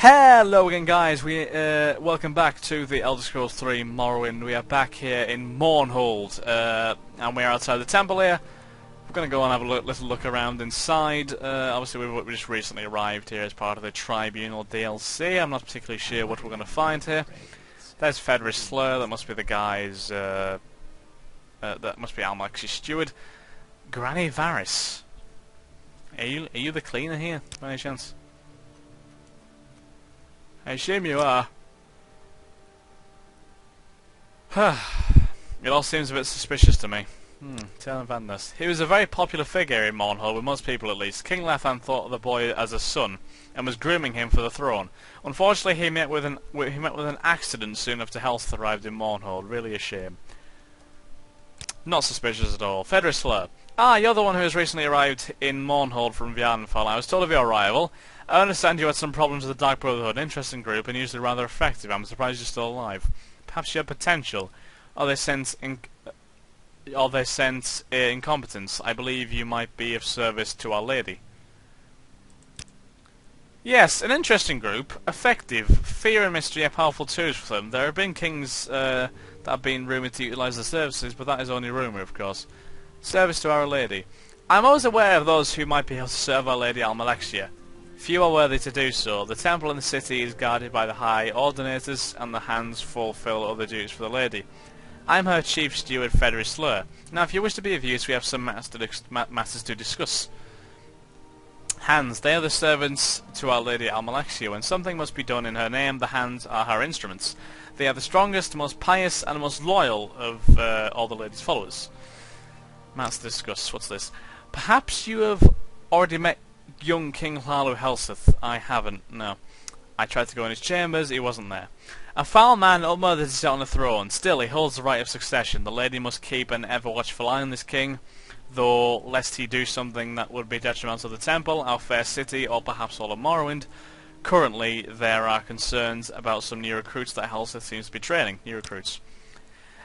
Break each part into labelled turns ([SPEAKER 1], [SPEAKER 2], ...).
[SPEAKER 1] Hello again, guys. We welcome back to the Elder Scrolls 3 Morrowind. We are back here in Mournhold, and we are outside the temple here. We're going to go and have a little look around inside. Obviously, we just recently arrived here as part of the Tribunal DLC. I'm not particularly sure what we're going to find here. There's Fedris Slur. That must be the guys. That must be Almax's steward. Granny Varys. Are you the cleaner here, by any chance? I assume you are. It all seems a bit suspicious to me. Tell him this. He was a very popular figure in Mournhold, with most people at least. King Lethan thought of the boy as a son, and was grooming him for the throne. Unfortunately, he met with an accident soon after Health arrived in Mournhold. Really a shame. Not suspicious at all. Fedris Slur. Ah, you're the one who has recently arrived in Mournhold from Vjardenfell. I was told of your arrival. I understand you had some problems with the Dark Brotherhood, an interesting group, and usually rather effective. I'm surprised you're still alive. Perhaps you have potential. Or they sense incompetence. I believe you might be of service to Our Lady. Yes, an interesting group. Effective. Fear and mystery are powerful tools for them. There have been kings that have been rumoured to utilise the services, but that is only rumour, of course. Service to Our Lady. I'm always aware of those who might be able to serve Our Lady Almalexia. Few are worthy to do so. The temple in the city is guarded by the High Ordinators, and the hands fulfill other duties for the Lady. I'm her chief steward, Fedris Slur. Now, if you wish to be of use, we have some matters to discuss. Hands. They are the servants to Our Lady Almalexia. When something must be done in her name, the hands are her instruments. They are the strongest, most pious, and most loyal of all the Lady's followers. Matters to discuss. What's this? Perhaps you have already met young King Hlalu Helseth. I haven't, no. I tried to go in his chambers, he wasn't there. A foul man unmurdered to sit on the throne. Still, he holds the right of succession. The lady must keep an ever-watchful eye on this king, though lest he do something that would be detrimental to the temple, our fair city, or perhaps all of Morrowind. Currently, there are concerns about some new recruits that Helseth seems to be training. New recruits.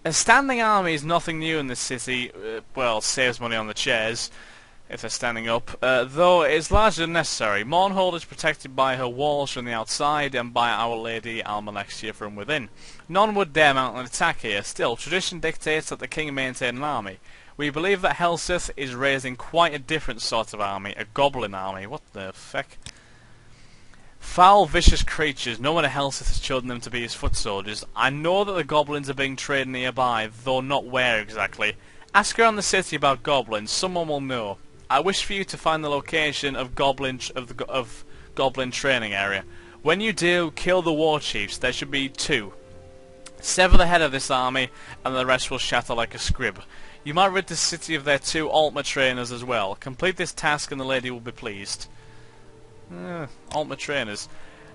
[SPEAKER 1] A standing army is nothing new in this city. Well, saves money on the chairs if they're standing up, though it is largely unnecessary. Mournhold is protected by her walls from the outside and by Our Lady Almalexia from within. None would dare mount an attack here. Still, tradition dictates that the king maintain an army. We believe that Helseth is raising quite a different sort of army, a goblin army. What the feck? Foul, vicious creatures. No one at Helseth has chosen them to be his foot soldiers. I know that the goblins are being trained nearby, though not where exactly. Ask around the city about goblins. Someone will know. I wish for you to find the location of goblin training area. When you do, kill the war chiefs. There should be 2. Sever the head of this army, and the rest will shatter like a scrib. You might rid the city of their 2 Altma trainers as well. Complete this task, and the lady will be pleased. Altma trainers.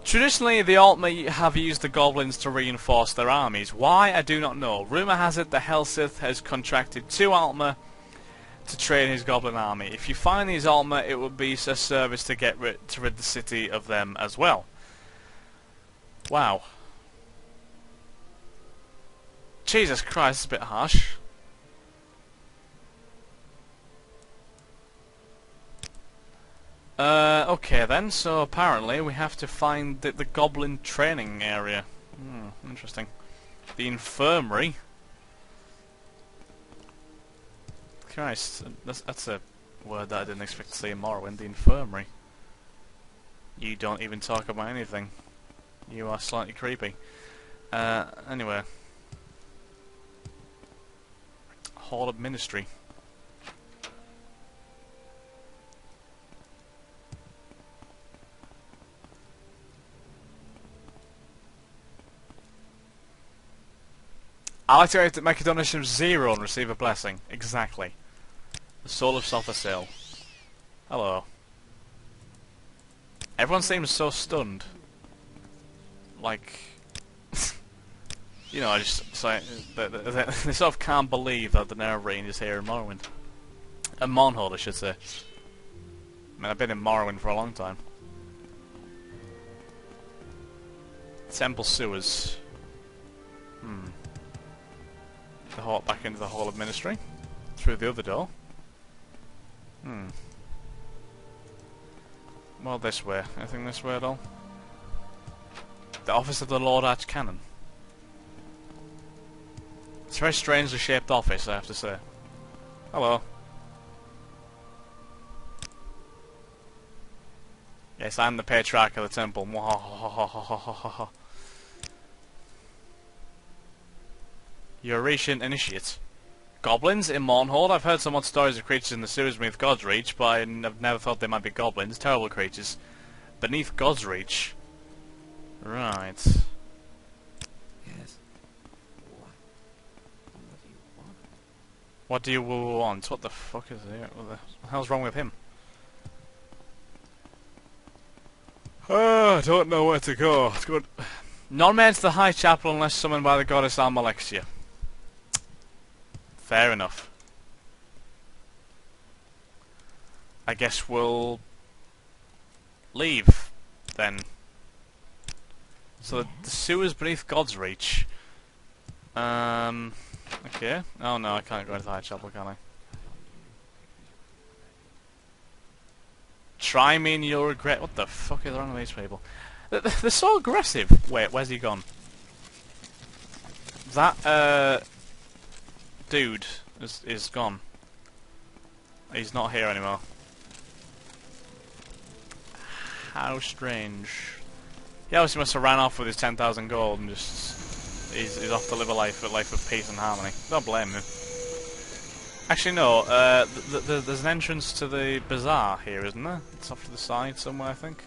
[SPEAKER 1] Traditionally, the Altma have used the goblins to reinforce their armies. Why, I do not know. Rumour has it that Helseth has contracted 2 Altma to train his goblin army. If you find these Altma, it would be a service to rid the city of them as well. Wow. Jesus Christ, it's a bit harsh. Okay then, so apparently we have to find the goblin training area. Interesting. The infirmary. Christ, that's a word that I didn't expect to see in Morrowind, the infirmary. You don't even talk about anything. You are slightly creepy. Anyway. Hall of Ministry. I like to make a donation of 0 and receive a blessing. Exactly. The Soul of Sothasil. Hello. Everyone seems so stunned. Like, you know, I just they sort of can't believe that the Nerve-Rain is here in Morrowind. Mournhold, I should say. I mean, I've been in Morrowind for a long time. Temple sewers. Back into the Hall of Ministry. Through the other door. Well, this way. Anything this way at all? The office of the Lord Archcanon. It's a very strangely shaped office, I have to say. Hello. Yes, I'm the Patriarch of the Temple. Eurasian Initiate. Goblins in Mournhold? I've heard some odd stories of creatures in the sewers beneath God's Reach, but I've never thought they might be goblins. Terrible creatures. Beneath God's Reach? Right.
[SPEAKER 2] Yes.
[SPEAKER 1] What do you want? What the fuck is it? What the hell's wrong with him? I don't know where to go. It's good. None made to the High Chapel unless summoned by the goddess Almalexia. Fair enough. I guess we'll leave then. So the sewer's beneath God's Reach. Okay. Oh no, I can't go into the High Chapel, can I? Try me and you'll regret. What the fuck is wrong with these people? They're so aggressive. Wait, where's he gone? That dude is gone. He's not here anymore. How strange. He obviously must have ran off with his 10,000 gold and just he's off to live a life of peace and harmony. Don't blame him. Actually, no. There's an entrance to the bazaar here, isn't there? It's off to the side somewhere, I think.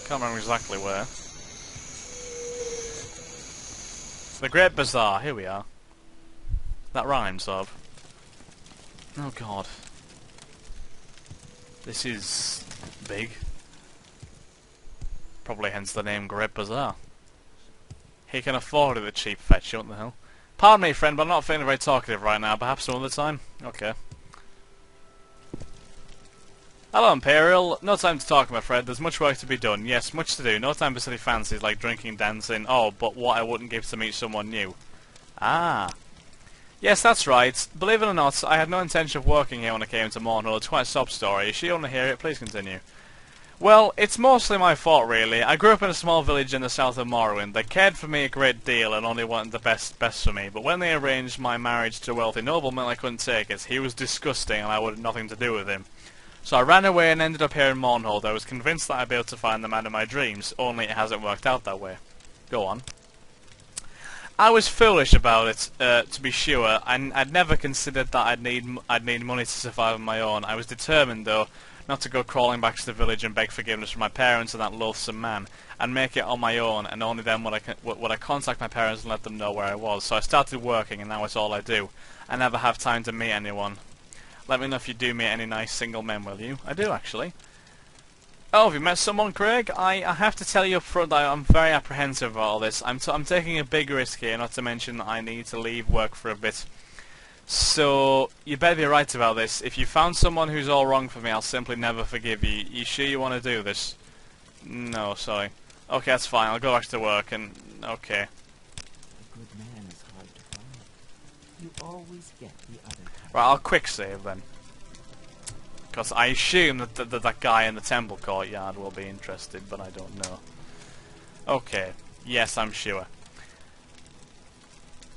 [SPEAKER 1] Can't remember exactly where. The Great Bazaar. Here we are. That rhymes, of. Oh God. This is big. Probably hence the name Great Bazaar. He can afford it, the cheap fetch. What the hell? Pardon me, friend, but I'm not feeling very talkative right now. Perhaps some other time? Okay. Hello, Imperial. No time to talk, my friend. There's much work to be done. Yes, much to do. No time for silly fancies like drinking, dancing. Oh, but what I wouldn't give to meet someone new. Ah. Yes, that's right. Believe it or not, I had no intention of working here when I came to Mournhold. It's quite a sob story. Is she on to hear it? Please continue. Well, it's mostly my fault, really. I grew up in a small village in the south of Morrowind. They cared for me a great deal and only wanted the best for me. But when they arranged my marriage to a wealthy nobleman, I couldn't take it. He was disgusting and I wanted nothing to do with him. So I ran away and ended up here in Mournhold. I was convinced that I'd be able to find the man of my dreams, only it hasn't worked out that way. Go on. I was foolish about it, to be sure. I'd never considered that I'd need money to survive on my own. I was determined, though, not to go crawling back to the village and beg forgiveness from my parents and that loathsome man, and make it on my own, and only then would I contact my parents and let them know where I was. So I started working, and now it's all I do. I never have time to meet anyone. Let me know if you do meet any nice single men, will you? I do, actually. Oh, have you met someone, Craig? I have to tell you up front that I'm very apprehensive about all this. I'm taking a big risk here, not to mention I need to leave work for a bit. So, you better be right about this. If you found someone who's all wrong for me, I'll simply never forgive you. You sure you want to do this? No, sorry. Okay, that's fine. I'll go back to work and... okay.
[SPEAKER 2] A good man is hard to find. You always get the other kind.
[SPEAKER 1] Right, I'll quick save then. Because I assume that guy in the temple courtyard will be interested, but I don't know. Okay. Yes, I'm sure.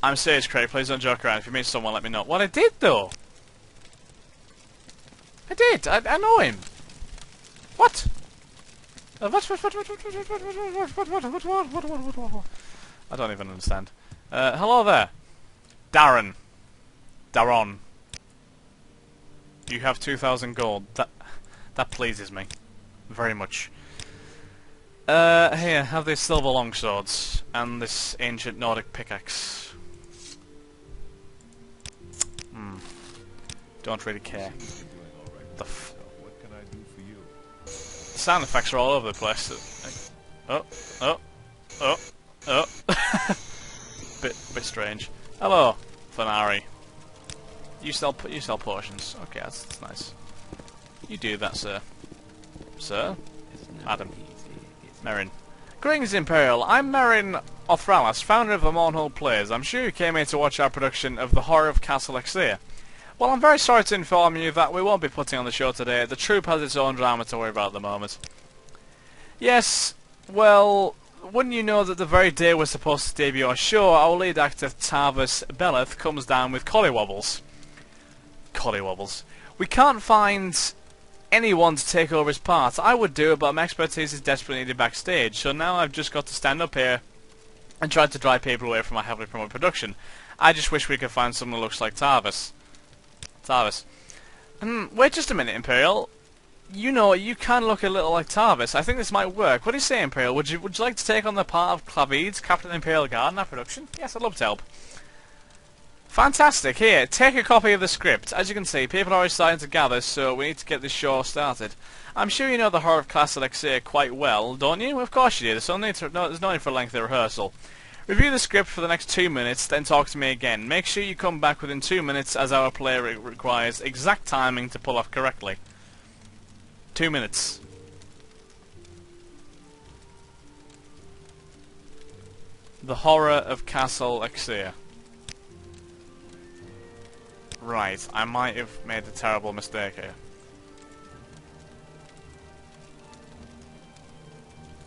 [SPEAKER 1] I'm serious, Craig. Please don't joke around. If you meet someone, let me know. What I did, though? I did. I know him. What? I don't even understand. Hello there. Darren. Daron. You have 2,000 gold. That pleases me. Very much. Here, have these silver longswords. And this ancient Nordic pickaxe. Don't really care. The sound effects are all over the place. Oh. bit strange. Hello, Fanari. You sell potions. Okay, that's nice. You do that, sir. Sir? Adam. Merrin. Greetings, Imperial. I'm Merrin Othralas, founder of the Mournhold Plays. I'm sure you came here to watch our production of The Horror of Castle Exir. Well, I'm very sorry to inform you that we won't be putting on the show today. The troupe has its own drama to worry about at the moment. Yes, well, wouldn't you know that the very day we're supposed to debut our show, our lead actor Tarvis Beleth comes down with collywobbles. Collywobbles. We can't find anyone to take over his part. I would do it, but my expertise is desperately needed backstage, so now I've just got to stand up here and try to drive people away from my heavily promoted production. I just wish we could find someone who looks like Tarvis. Tarvis. Wait just a minute, Imperial. You know, you can look a little like Tarvis. I think this might work. What do you say, Imperial? Would you like to take on the part of Clavides, Captain Imperial Guard in our production? Yes, I'd love to help. Fantastic. Here, take a copy of the script. As you can see, people are already starting to gather, so we need to get this show started. I'm sure you know the horror of Class Elixir quite well, don't you? Well, of course you do. There's no need for a lengthy rehearsal. Review the script for the next 2 minutes, then talk to me again. Make sure you come back within 2 minutes, as our player requires exact timing to pull off correctly. 2 minutes. The horror of Castle Elixir. Right, I might have made a terrible mistake here.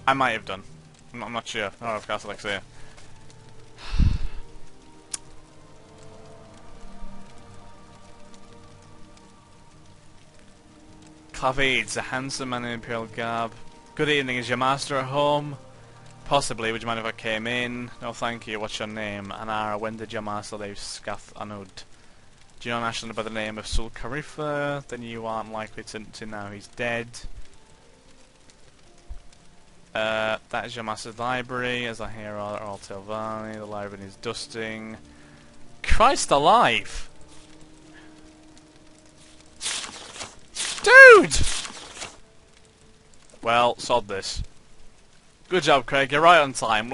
[SPEAKER 1] I might have done. I'm not sure. Horror of Castle Elixir. Clavides, a handsome man in Imperial garb. Good evening, is your master at home? Possibly, would you mind if I came in? No thank you, what's your name? Anara, when did your master leave Scath Anud? Do you know an Ashland by the name of Sul Carifa? Then you aren't likely to know he's dead. That is your master's library, as I hear all Telvani, the library is dusting. Christ alive! Dude! Well, sod this. Good job, Craig, you're right on time.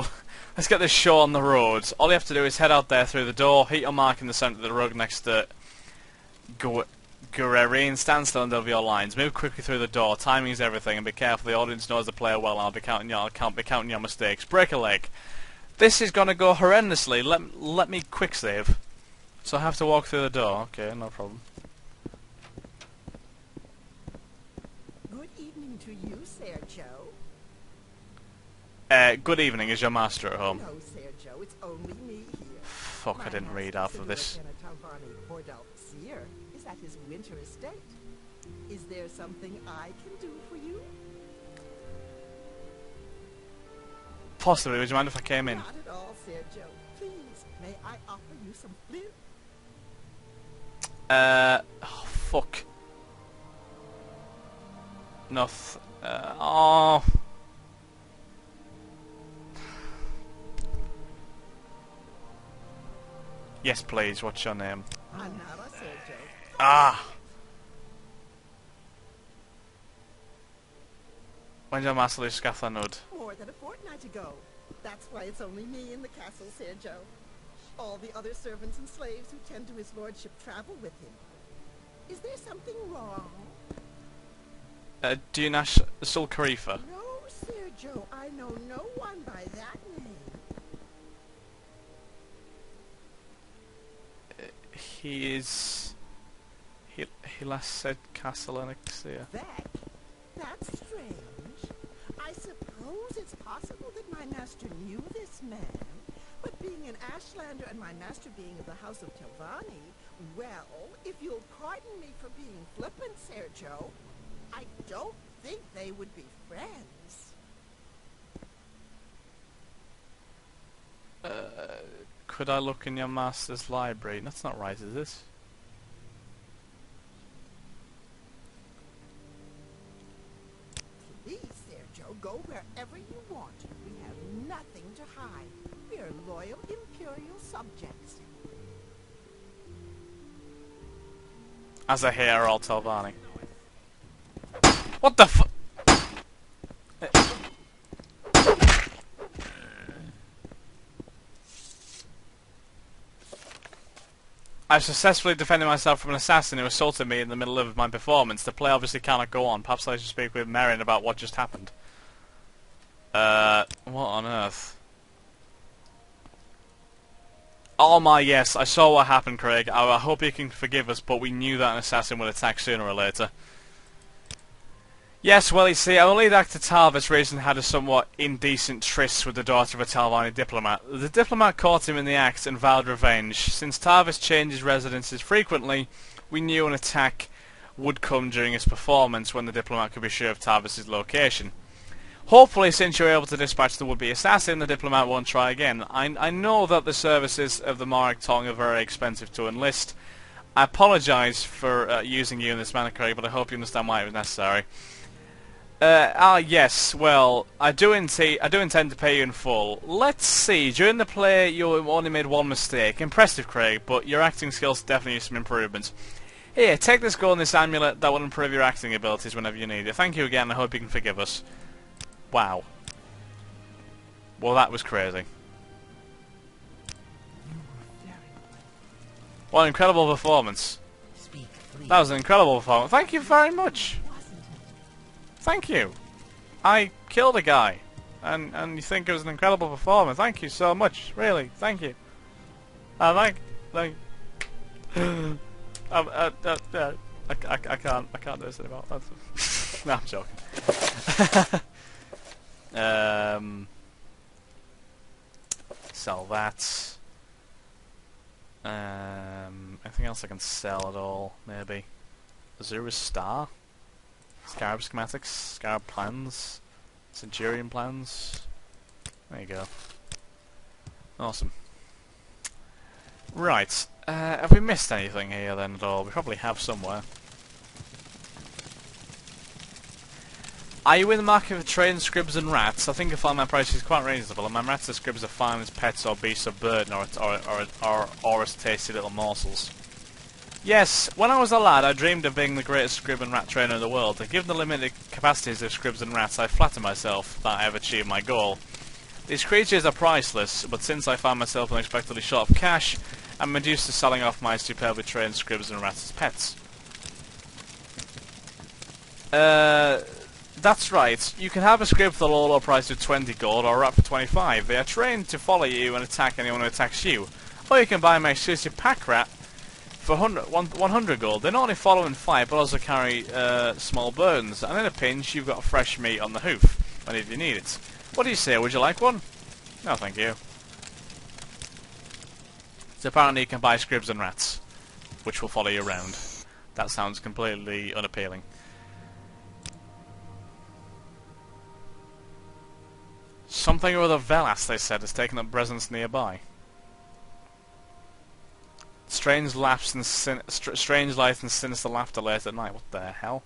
[SPEAKER 1] Let's get this show on the road. All you have to do is head out there through the door, hit your mark in the centre of the rug next to Guerrerine, stand still and deliver your lines. Move quickly through the door, timing is everything, and be careful, the audience knows the player well, and I'll be counting your mistakes. Break a leg. This is gonna go horrendously. Let me quick save. So I have to walk through the door. Okay, no problem.
[SPEAKER 3] Good evening to you, Sergio.
[SPEAKER 1] Good evening, is your master at home?
[SPEAKER 3] No, Sergio, it's only me here.
[SPEAKER 1] Fuck, I didn't read half of this.
[SPEAKER 3] Is at his winter estate. Is there something I can do for you?
[SPEAKER 1] Possibly, would you mind if I came in?
[SPEAKER 3] Not at all, Sergio. Please, may I offer you some flint?
[SPEAKER 1] Oh, fuck. Oh. Yes, please, what's your name?
[SPEAKER 3] Anara, Sergio.
[SPEAKER 1] Ah! When did your master leave Scathanud?
[SPEAKER 3] More than a fortnight ago. That's why it's only me in the castle, Sergio. All the other servants and slaves who tend to his lordship travel with him. Is there something wrong?
[SPEAKER 1] Do you Nash Sul Carifa?
[SPEAKER 3] No, Sergio. I know no one by that name.
[SPEAKER 1] He is... He last said Castle Elixir.
[SPEAKER 3] That's strange. I suppose it's possible that my master knew this man, but being an Ashlander and my master being of the House of Telvani, well, if you'll pardon me for being flippant, Sergio, I don't think they would be friends.
[SPEAKER 1] Could I look in your master's library? That's not right, is this?
[SPEAKER 3] Please, Sergio, go wherever you want. We have nothing to hide. We are loyal Imperial subjects.
[SPEAKER 1] As I hear all Telvani. What the fu- I've successfully defended myself from an assassin who assaulted me in the middle of my performance. The play obviously cannot go on. Perhaps I should speak with Merrin about what just happened. What on earth? Oh my, yes, I saw what happened, Craig. I hope you can forgive us, but we knew that an assassin would attack sooner or later. Yes, well, you see, our lead actor Talvis recently had a somewhat indecent tryst with the daughter of a Talvani diplomat. The diplomat caught him in the act and vowed revenge. Since Talvis changes residences frequently, we knew an attack would come during his performance when the diplomat could be sure of Talvis's location. Hopefully, since you're able to dispatch the would-be assassin, the diplomat won't try again. I know that the services of the Marek Tong are very expensive to enlist. I apologise for using you in this manner, Craig, but I hope you understand why it was necessary. Yes, well, I do intend to pay you in full. Let's see, during the play you only made one mistake. Impressive, Craig, but your acting skills definitely need some improvement. Here, take this gold and this amulet that will improve your acting abilities whenever you need it. Thank you again, I hope you can forgive us. Wow. Well, that was crazy. What an incredible performance.
[SPEAKER 2] Speak, please.
[SPEAKER 1] That was an incredible performance. Thank you very much. Thank you. I killed a guy, and you think it was an incredible performance. Thank you so much. Really, thank you. I can't do this anymore. No, I'm joking. Sell that. Anything else I can sell at all? Maybe Azura's Star, Scarab schematics, Scarab plans, Centurion plans. There you go. Awesome. Right. Have we missed anything here then at all? We probably have somewhere. Are you in the market for trading scribs and rats? I think I find my prices quite reasonable, and my rats and scribs are fine as pets or beasts of burden or as tasty little morsels. Yes, when I was a lad I dreamed of being the greatest scrib and rat trainer in the world, and given the limited capacities of scribs and rats I flatter myself that I have achieved my goal. These creatures are priceless, but since I found myself unexpectedly short of cash, I'm reduced to selling off my superbly trained scribs and rats as pets. That's right. You can have a scrib for the low price of 20 gold or a rat for 25. They are trained to follow you and attack anyone who attacks you. Or you can buy my exclusive pack rat for 100 gold. They not only follow and fight, but also carry small burdens. And in a pinch, you've got fresh meat on the hoof whenever you need it. What do you say? Would you like one? No, thank you. So apparently you can buy scribs and rats, which will follow you around. That sounds completely unappealing. Something or other Velas, they said, has taken up presence nearby. Strange laughs and strange lights and sinister laughter late at night. What the hell?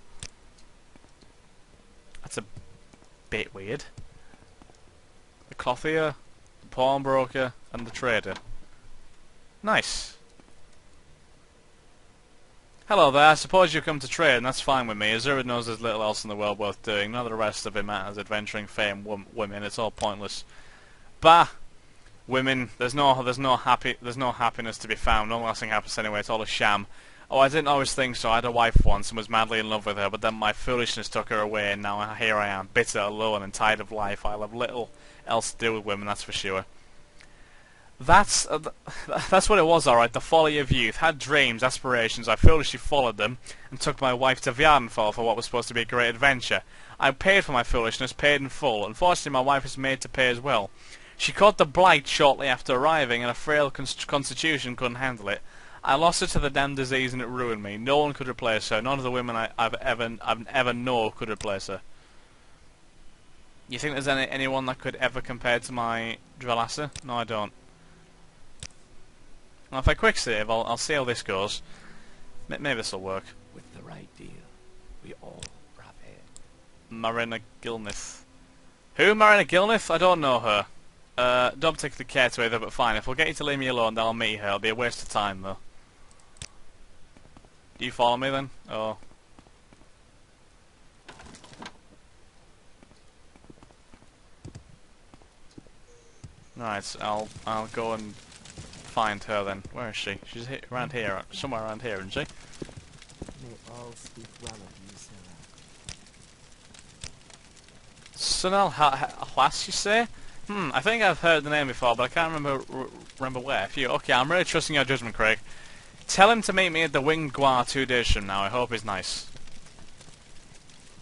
[SPEAKER 1] That's a bit weird. The clothier, the pawnbroker, and the trader. Nice. Hello there, I suppose you come to trade, and that's fine with me. Azura knows there's little else in the world worth doing. None of the rest of it matters. Adventuring, fame, women, it's all pointless. Bah! Women, there's no happiness to be found. No lasting happiness anyway. It's all a sham. Oh, I didn't always think so. I had a wife once and was madly in love with her, but then my foolishness took her away, and now here I am, bitter, alone, and tired of life. I'll have little else to do with women, that's for sure. That's what it was, alright. The folly of youth. Had dreams, aspirations. I foolishly followed them and took my wife to Vjardenfell for what was supposed to be a great adventure. I paid for my foolishness, paid in full. Unfortunately, my wife was made to pay as well. She caught the blight shortly after arriving, and a frail constitution couldn't handle it. I lost her to the damn disease, and it ruined me. No one could replace her. None of the women I've ever known could replace her. You think there's anyone that could ever compare to my Drelassa? No, I don't. Well, if I quick save, I'll see how this goes. Maybe this will work.
[SPEAKER 2] With the right deal, we all grab it.
[SPEAKER 1] Marina Gilnith. Who? Marina Gilnith? I don't know her. Don't particularly care to either, but fine. If we'll get you to leave me alone, then I'll meet her. It'll be a waste of time, though. Do you follow me, then? Oh. Right, I'll go and find her then. Where is she? She's around here, somewhere around here, isn't she?
[SPEAKER 2] May all speak well of you, Sarah.
[SPEAKER 1] Sunel Hlas, you say? I think I've heard the name before, but I can't remember where. Okay, I'm really trusting your judgment, Craig. Tell him to meet me at the Winged Guar 2 days from now. I hope he's nice.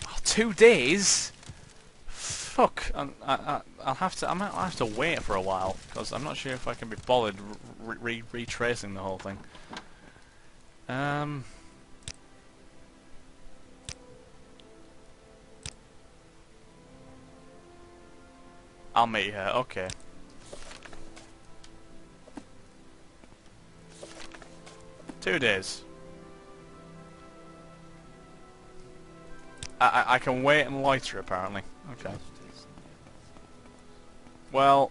[SPEAKER 1] Oh, 2 days? Fuck. I'll have to wait for a while because I'm not sure if I can be bothered retracing the whole thing. I'll meet her. Okay. Two days. I can wait and loiter apparently. Okay. Well,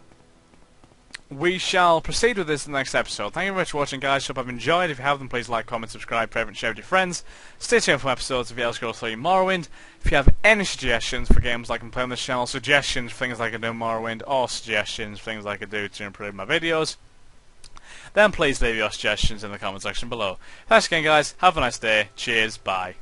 [SPEAKER 1] we shall proceed with this in the next episode. Thank you very much for watching, guys. Hope I've enjoyed. If you have, then please like, comment, subscribe, favourite, and share with your friends. Stay tuned for episodes of Elder Scrolls 3 Morrowind. If you have any suggestions for games I can play on this channel, suggestions for things I can do in Morrowind, or suggestions for things I could do to improve my videos, then please leave your suggestions in the comment section below. Thanks again, guys. Have a nice day. Cheers. Bye.